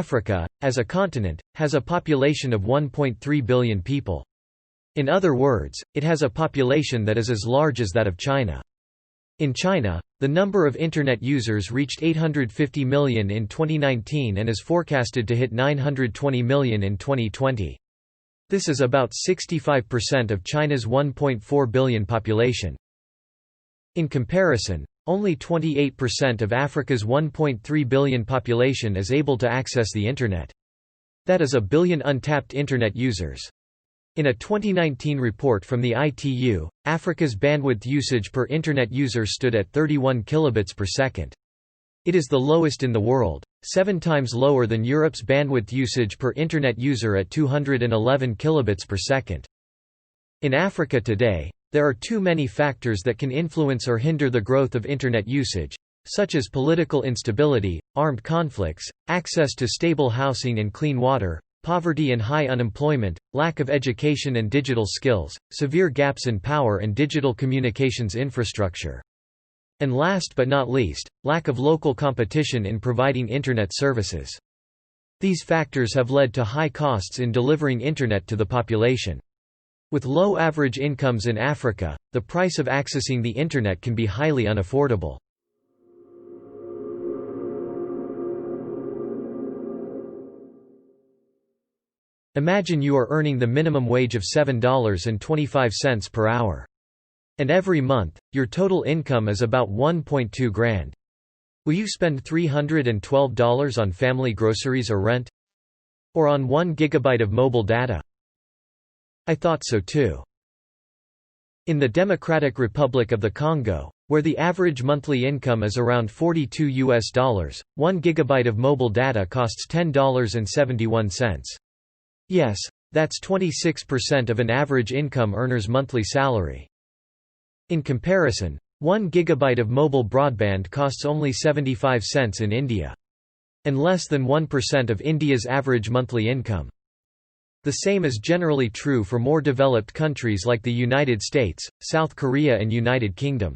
Africa, as a continent, has a population of 1.3 billion people. In other words, it has a population that is as large as that of China. In China, the number of Internet users reached 850 million in 2019 and is forecasted to hit 920 million in 2020. This is about 65% of China's 1.4 billion population. In comparison, only 28% of Africa's 1.3 billion population is able to access the Internet. That is a billion untapped Internet users. In a 2019 report from the ITU, Africa's bandwidth usage per Internet user stood at 31 kilobits per second. It is the lowest in the world, 7 times lower than Europe's bandwidth usage per Internet user at 211 kilobits per second. In Africa today, there are too many factors that can influence or hinder the growth of Internet usage, such as political instability, armed conflicts, access to stable housing and clean water, poverty and high unemployment, lack of education and digital skills, severe gaps in power and digital communications infrastructure. And last but not least, lack of local competition in providing Internet services. These factors have led to high costs in delivering Internet to the population. With low average incomes in Africa, the price of accessing the Internet can be highly unaffordable. Imagine you are earning the minimum wage of $7.25 per hour. And every month, your total income is about $1.2 grand. Will you spend $312 on family groceries or rent? Or on 1 gigabyte of mobile data? I thought so too. In the Democratic Republic of the Congo, where the average monthly income is around $42, 1 gigabyte of mobile data costs $10.71. Yes, that's 26% of an average income earner's monthly salary. In comparison, 1 gigabyte of mobile broadband costs only 75 cents in India. And less than 1% of India's average monthly income. The same is generally true for more developed countries like the United States, South Korea and United Kingdom.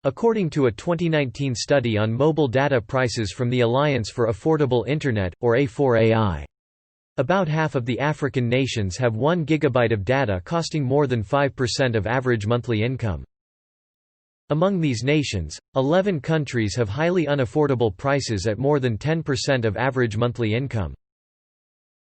According to a 2019 study on mobile data prices from the Alliance for Affordable Internet, or A4AI, about half of the African nations have 1 gigabyte of data costing more than 5% of average monthly income. Among these nations, 11 countries have highly unaffordable prices at more than 10% of average monthly income.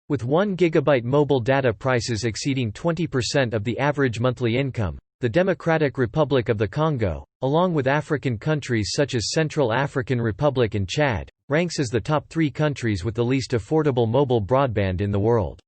With 1 gigabyte mobile data prices exceeding 20% of the average monthly income, the Democratic Republic of the Congo, along with African countries such as Central African Republic and Chad, ranks as the top 3 countries with the least affordable mobile broadband in the world.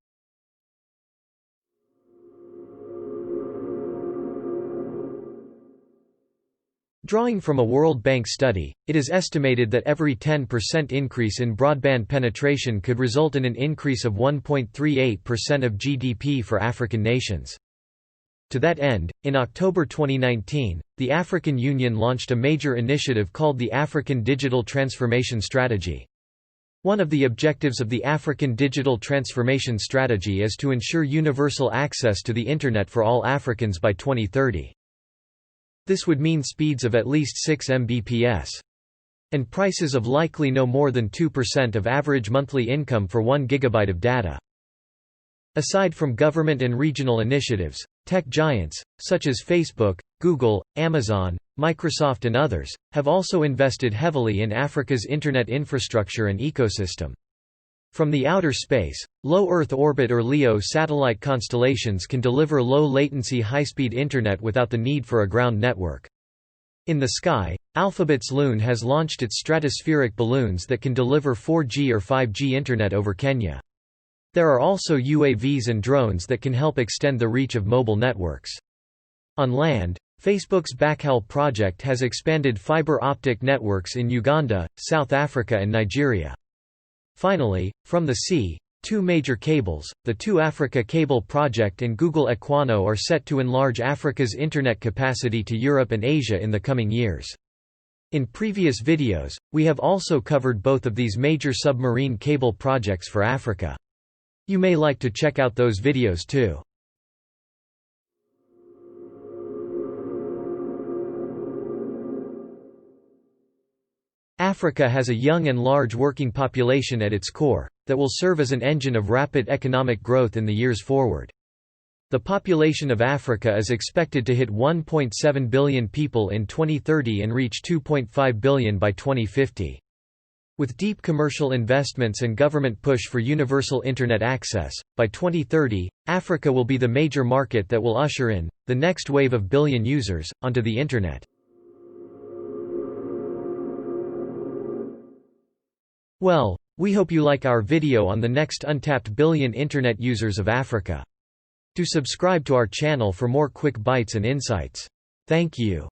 Drawing from a World Bank study, it is estimated that every 10% increase in broadband penetration could result in an increase of 1.38% of GDP for African nations. To that end, in October 2019, the African Union launched a major initiative called the African Digital Transformation Strategy. One of the objectives of the African Digital Transformation Strategy is to ensure universal access to the Internet for all Africans by 2030. This would mean speeds of at least 6 Mbps. And prices of likely no more than 2% of average monthly income for 1 gigabyte of data. Aside from government and regional initiatives, tech giants, such as Facebook, Google, Amazon, Microsoft and others, have also invested heavily in Africa's Internet infrastructure and ecosystem. From the outer space, low Earth orbit or LEO satellite constellations can deliver low-latency high-speed Internet without the need for a ground network. In the sky, Alphabet's Loon has launched its stratospheric balloons that can deliver 4G or 5G Internet over Kenya. There are also UAVs and drones that can help extend the reach of mobile networks. On land, Facebook's Backhaul project has expanded fibre optic networks in Uganda, South Africa and Nigeria. Finally, from the sea, 2 major cables, the Two Africa Cable Project and Google Equano, are set to enlarge Africa's Internet capacity to Europe and Asia in the coming years. In previous videos, we have also covered both of these major submarine cable projects for Africa. You may like to check out those videos too. Africa has a young and large working population at its core, that will serve as an engine of rapid economic growth in the years forward. The population of Africa is expected to hit 1.7 billion people in 2030 and reach 2.5 billion by 2050. With deep commercial investments and government push for universal Internet access, by 2030, Africa will be the major market that will usher in the next wave of billion users onto the Internet. Well, we hope you like our video on the next untapped billion Internet users of Africa. Do subscribe to our channel for more quick bites and insights. Thank you.